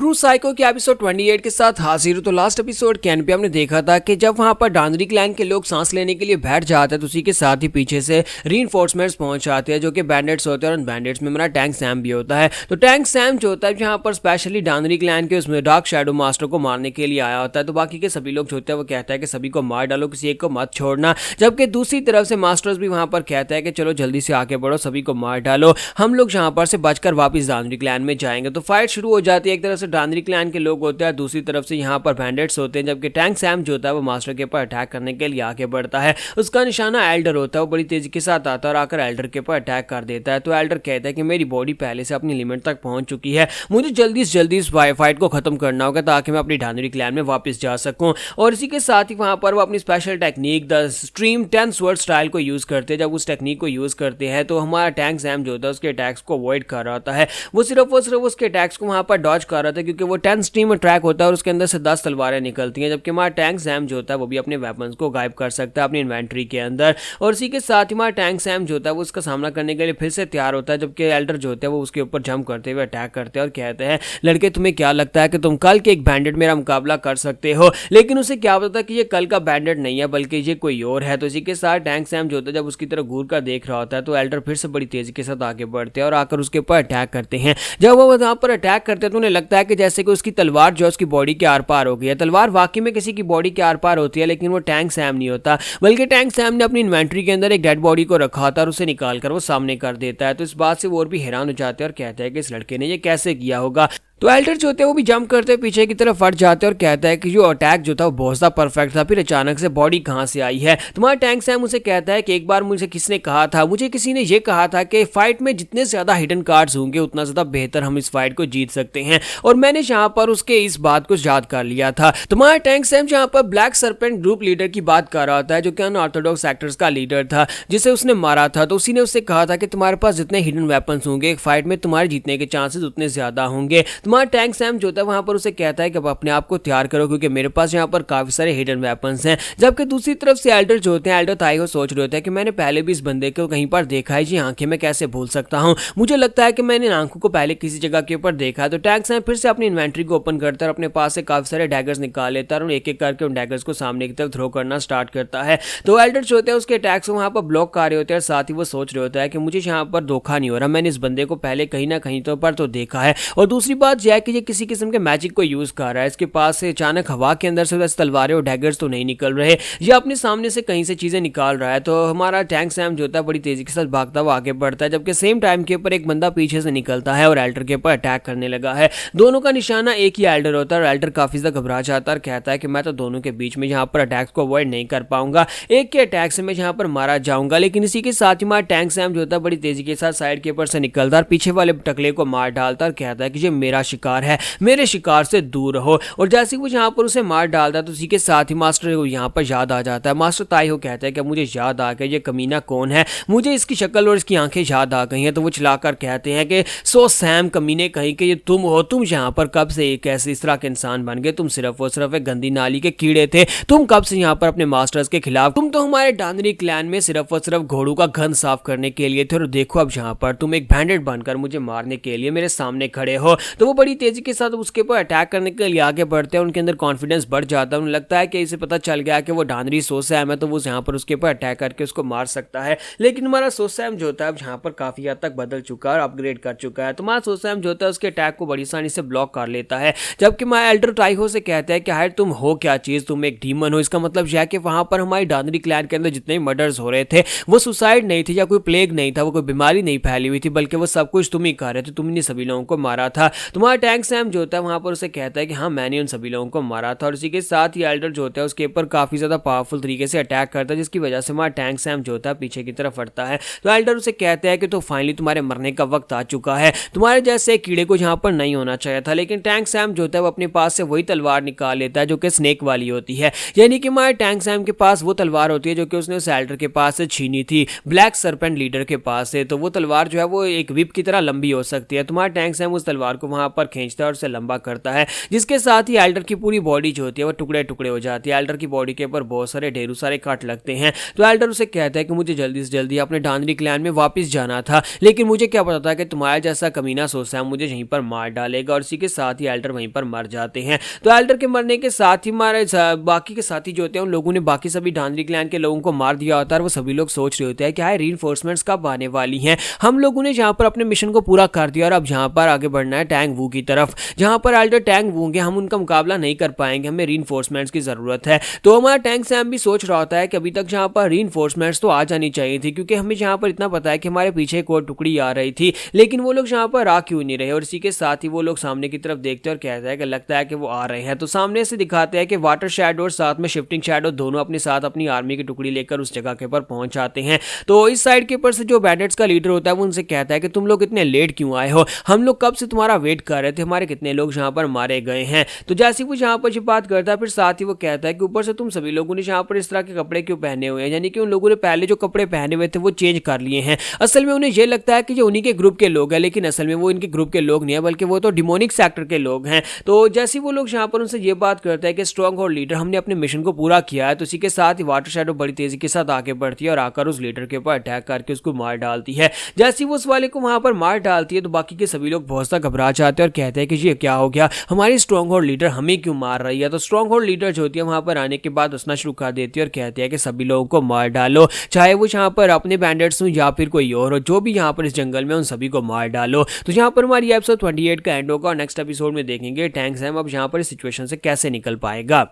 True psycho के episode 28 के साथ हाजिर हूं। तो लास्ट एपिसोड के एंड पे हमने देखा था कि जब वहां पर डांदरी क्लैन के लोग सांस लेने के लिए बैठ जाते हैं तो उसी के साथ ही पीछे से रीइंफोर्समेंट्स पहुंच जाते हैं जो कि बैंडिट्स होते हैं और उन बैंडिट्स में हमारा टैंक सैम भी होता है। तो टैंक सैम जो होता है यहाँ पर स्पेशली डांदरी क्लैन के उसमें डार्क शैडो मास्टर को मारने के लिए आया होता है। तो बाकी के सभी लोग जो होते हैं वो कहता है कि सभी को मार डालो, किसी एक को मत छोड़ना, जबकि दूसरी तरफ से मास्टर्स भी वहां पर कहता है कि चलो जल्दी से आगे बढ़ो, सभी को मार डालो, हम लोग यहाँ पर से बचकर वापस डांदरी क्लैन में जाएंगे। तो फाइट शुरू हो जाती है। एक तरफ से डांदरी क्लैन के लोग होते हैं, दूसरी तरफ से यहाँ पर बैंडिट्स होते हैं, जबकि टैंक सैम जो होता है वो मास्टर के ऊपर अटैक करने के लिए आगे बढ़ता है। उसका निशाना एल्डर होता है, वो बड़ी तेजी के साथ आता है और आकर एल्डर के ऊपर अटैक कर देता है। तो एल्डर कहता है कि मेरी बॉडी पहले से अपनी लिमिट तक पहुंच चुकी है, मुझे जल्दी से जल्दी इस फाइट को खत्म करना होगा ताकि मैं अपनी डांदरी क्लैन में वापस जा सकूं। और इसी के साथ ही वहां पर वो अपनी special technique the stream 10 sword style को यूज करते हैं। जब उस टेक्निक को यूज करते हैं तो हमारा टैंक सैम जो होता है उसके अटैक्स को अवॉइड कर रहा होता है। वो सिर्फ उसके अटैक्स को वहां पर डॉज कर रहा था क्योंकि वो 10 स्ट्रीम ट्रैक होता है और उसके अंदर से 10 तलवारें निकलती हैं, जबकि हमारा टैंक सैम जो होता है वो भी अपने वेपन्स को गायब कर सकता है अपनी इन्वेंट्री के अंदर। और इसी के साथ ही हमारा टैंक सैम जो होता है वो उसका सामना करने के लिए फिर से तैयार होता है, जबकि एल्डर जो होते हैं वो उसके ऊपर जंप करते हुए अटैक करते हैं और कहते हैं लड़के तुम्हें क्या लगता है कि तुम कल के एक बैंडिट मेरा मुकाबला कर सकते हो? लेकिन उसे क्या पता कि ये कल का बैंडिट नहीं है बल्कि ये कोई और है। तो इसी के साथ टैंक सैम जो होता है जब उसकी तरफ घूर कर देख रहा होता है तो एल्डर फिर से बड़ी तेजी के साथ आगे बढ़ते हैं और आकर उसके ऊपर अटैक करते हैं। जब वो वहां पर अटैक करते हैं तो उन्हें लगता है कि जैसे कि उसकी तलवार जो उसकी बॉडी के आर पार हो गई है। तलवार वाकई में किसी की बॉडी के आर पार होती है, लेकिन वो टैंक सैम नहीं होता, बल्कि टैंक सैम ने अपनी इन्वेंट्री के अंदर एक डेड बॉडी को रखा होता है और उसे निकालकर वो सामने कर देता है। तो इस बात से वो और भी हैरान हो जाते हैं और कहते हैं कि इस लड़के ने ये कैसे किया होगा। तो एल्डर जो होते हैं वो भी जंप करते पीछे की तरफ फट जाते हैं और कहता है कि जो अटैक जो था वो बहुत ज़्यादा परफेक्ट था, फिर अचानक से बॉडी कहाँ से आई है? तुम्हारा टैंक सैम उसे कहता है कि एक बार मुझे किसने कहा था, मुझे किसी ने ये कहा था कि फाइट में जितने ज़्यादा हिडन कार्ड्स होंगे उतना ज़्यादा बेहतर हम इस फाइट को जीत सकते हैं, और मैंने यहाँ पर उसके इस बात को याद कर लिया था। तुम्हारा टैंक सैम यहाँ पर ब्लैक सरपेंट ग्रुप लीडर की बात कर रहा था जो कि अनऑर्थोडॉक्स एक्टर्स का लीडर था जिसे उसने मारा था। तो उसी ने उससे कहा था कि तुम्हारे पास जितने हिडन वेपन्स होंगे एक फाइट में तुम्हारे जीतने के चांसेस उतने ज़्यादा होंगे। तुम्हारा टैंक सैम होता है वहां पर उसे कहता है कि अब अपने आप को तैयार करो क्योंकि मेरे पास यहाँ पर काफी सारे हिडन वेपन्स हैं। जबकि दूसरी तरफ से एल्डर जो होते हैं, एल्डर ताइहो सोच रहे होते हैं कि मैंने पहले भी इस बंदे को कहीं पर देखा है, जी आंखें मैं कैसे भूल सकता हूं, मुझे लगता है कि मैंने इन आंखों को पहले किसी जगह के ऊपर देखा है। तो टैंक सैम फिर से अपनी इन्वेंट्री को ओपन करता है और अपने पास से काफी सारे डैगर्स निकाल लेता है और एक एक करके उन डैगर्स को सामने की तरफ थ्रो करना स्टार्ट करता है। तो एल्डर जो होते हैं उसके अटैक्स को वहां पर ब्लॉक कर रहे होते हैं और साथ ही वो सोच रहे होता है कि मुझे यहाँ पर धोखा नहीं हो रहा, मैंने इस बंदे को पहले कहीं ना कहीं तो पर तो देखा है। और दूसरी बात यह है कि ये किसी किस्म के मैजिक को यूज कर रहा है, इसके पास से अचानक हवा के अंदर से तलवारें और डैगर्स तो नहीं निकल रहे, ये अपने सामने से कहीं से चीजें निकाल रहा है। तो हमारा टैंक सैम जो होता है बड़ी तेजी के साथ भागता हुआ आगे बढ़ता है, जबकि सेम टाइम के ऊपर एक बंदा पीछे से निकलता है और एल्डर के ऊपर अटैक करने लगा है। दोनों का निशाना एक ही एल्डर होता है और एल्डर काफी ज्यादा घबरा जाता है और कहता है कि मैं तो दोनों के बीच में यहाँ पर अटैक्स को अवॉइड नहीं कर पाऊंगा, एक के अटैक से मैं यहाँ पर मारा जाऊंगा। लेकिन इसी के साथ ही हमारा टैंक सैम जो होता है बड़ी तेजी के साथ साइड के ऊपर से निकलता है और पीछे वाले टकले को मार डालता है और कहता है कि ये मेरा शिकार है, मेरे शिकार से दूर रहो। और जैसे वो यहाँ पर उसे मार डालता है तो उसी के साथ ही मास्टर को यहाँ पर याद आ जाता है। मास्टर ताइहो कहता है कि मुझे याद आ गया ये कमीना कौन है, मुझे इसकी शक्ल और इसकी आंखें याद आ गई हैं। तो वो चलाकर कहते हैं कि सो सैम कमीने कहीं कि ये तुम हो, तुम यहाँ पर कब से एक ऐसे इस तरह के इंसान बन गए, तुम सिर्फ और सिर्फ एक गंदी नाली के कीड़े थे, तुम कब से यहाँ पर अपने मास्टर्स के खिलाफ, तुम तो हमारे डांदरी क्लैन में सिर्फ और सिर्फ घोड़ों का गंद साफ करने के लिए थे और देखो अब यहाँ पर तुम एक बैंडिट बनकर मुझे मारने के लिए मेरे सामने खड़े हो। तो वो बड़ी तेजी के साथ उसके ऊपर अटैक करने के लिए आगे बढ़ते हैं, उनके अंदर कॉन्फिडेंस बढ़ जाता है, उन्हें लगता है कि इसे पता चल गया कि वो डांदरी सो सैम है तो वो यहाँ पर उसके ऊपर अटैक करके उसको मार सकता है। लेकिन हमारा सो सैम जो होता है अब यहाँ पर काफी हद तक बदल चुका है और अपग्रेड कर चुका है। तो हमारा सो सैम जो होता है उसके अटैक को बड़ी आसानी से ब्लॉक कर लेता है, जबकि हमारा एल्डर ताइहो से कहता है कि हाय तुम हो क्या चीज, तुम एक डीमन हो। इसका मतलब यह है कि वहां पर हमारी डांदरी क्लैन के अंदर जितने मर्डर्स हो रहे थे वो सुसाइड नहीं थे या कोई प्लेग नहीं था, वो कोई बीमारी नहीं फैली हुई थी, बल्कि वो सब कुछ तुम ही कर रहे थे, तुमने सभी लोगों को मारा था। तुम्हारा टैंक सैम जो होता है वहां पर उसे कहता है कि हाँ मैंने उन सभी लोगों को मारा था। और इसी के साथ ही एल्डर जो होता है उसके ऊपर काफी ज्यादा पावरफुल तरीके से अटैक करता है, जिसकी वजह से हमारा टैंक सैम जो होता है पीछे की तरफ हटता है। तो एल्डर उसे कहता है कि तो फाइनली तुम्हारे मरने का वक्त आ चुका है, तुम्हारे जैसे कीड़े को यहाँ पर नहीं होना चाहिए था। लेकिन टैंक सैम जो होता है वो अपने पास से वही तलवार निकाल लेता है जो कि स्नेक वाली होती है, यानी कि हमारे टैंक सैम के पास वो तलवार होती है जो कि उसने उस एल्डर के पास से छीनी थी, ब्लैक सरपेंट लीडर के पास से। तो वो तलवार जो है वो एक विप की तरह लंबी हो सकती है। तुम्हारा टैंक सैम उस तलवार को वहां पर खींचता है और उसे लंबा करता है, जिसके साथ ही एल्डर की पूरी बॉडी जो होती है वो टुकड़े टुकड़े हो जाती है। एल्डर की बॉडी के ऊपर बहुत सारे ढेरों सारे काट लगते हैं। तो एल्डर उसे कहता है कि मुझे जल्दी से जल्दी अपने डांडरी क्लैन में वापस जाना था, लेकिन मुझे क्या पता था कि तुम्हारा जैसा कमीना सोचा मुझे यहीं पर मार डालेगा। और इसी के साथ ही एल्डर वहीं पर मर जाते हैं। तो एल्डर के मरने के साथ ही हमारे बाकी के साथी जो होते हैं उन लोगों ने बाकी सभी डांडरी क्लैन के लोगों को मार दिया होता है। और वो सभी लोग सोच रहे होते हैं कि हाय रीइंफोर्समेंट्स कब आने वाली हैं। हम लोगों ने जहाँ पर अपने मिशन को पूरा कर दिया और अब जहाँ पर आगे बढ़ना है टैंग वू की तरफ, जहाँ पर एल्डर टैंग वू होंगे हम उनका मुकाबला नहीं कर पाएंगे, हमें रीइंफोर्समेंट्स की जरूरत है। तो हमारा टैंक सैम भी सोच रहा होता है कि अभी तक जहाँ पर रीइंफोर्समेंट्स तो आ जानी चाहिए थी, क्योंकि हमें जहाँ पर इतना पता है कि हमारे पीछे एक और टुकड़ी आ रही थी, लेकिन वो लोग जहाँ पर आ क्यों नहीं रहे। और इसी के साथ ही वो लोग सामने की तरफ देखते हैं और कहता है कि लगता है कि वो आ रहे हैं। तो सामने से दिखाते हैं कि वाटर शैडो और साथ में शिफ्टिंग शैडो दोनों अपने साथ अपनी आर्मी की टुकड़ी लेकर उस जगह के ऊपर पहुंच जाते हैं। तो इस साइड के ऊपर से जो बैंडिट्स का लीडर होता है वो उनसे कहता है कि तुम लोग इतने लेट क्यों आए हो, हम लोग कब से तुम्हारा वेट कर रहे थे, हमारे कितने लोग यहाँ पर मारे गए हैं। तो जैसे वो यहाँ पर बात करता है फिर साथ ही वो कहता है कि ऊपर से तुम सभी लोगों ने यहाँ पर इस तरह के कपड़े क्यों पहने हुए हैं, यानी कि उन लोगों ने पहले जो कपड़े पहने हुए थे वो चेंज कर लिए हैं। असल में उन्हें यह लगता है कि जो उन्हीं के ग्रुप के लोग हैं, लेकिन असल में वो इनके ग्रुप के लोग नहीं है, बल्कि वो तो डिमोनिक सेक्टर के लोग हैं। तो जैसे वो लोग यहाँ पर उनसे ये बात करते हैं कि स्ट्रॉन्ग होल्ड लीडर हमने अपने मिशन को पूरा किया है, तो इसी के साथ ही वाटर शैडो बड़ी तेजी के साथ आगे बढ़ती है और आकर उस लीडर के ऊपर अटैक करके उसको मार डालती है। जैसे वो उस वाले को वहां पर मार डालती है तो बाकी के सभी लोग बहुत सा घबरा जाते हैं और कहते हैं कि ये क्या हो गया, हमारी स्ट्रॉन्ग होल्ड लीडर हमें क्यों मार रही है। तो स्ट्रॉन्ग होल्ड लीडर जो होती है वहां पर आने के बाद हंसना शुरू कर देती है और कहती है कि सभी लोगों को मार डालो, चाहे वो यहाँ पर अपने बैंडिट्स हो या फिर कोई और हो, जो भी यहाँ पर इस जंगल में उन सभी को मार डालो। तो यहाँ पर हमारी एपिसोड 28 का एंड होगा और नेक्स्ट एपिसोड में देखेंगे टैंक सैम अब यहाँ पर इस सिचुएशन से कैसे निकल पाएगा।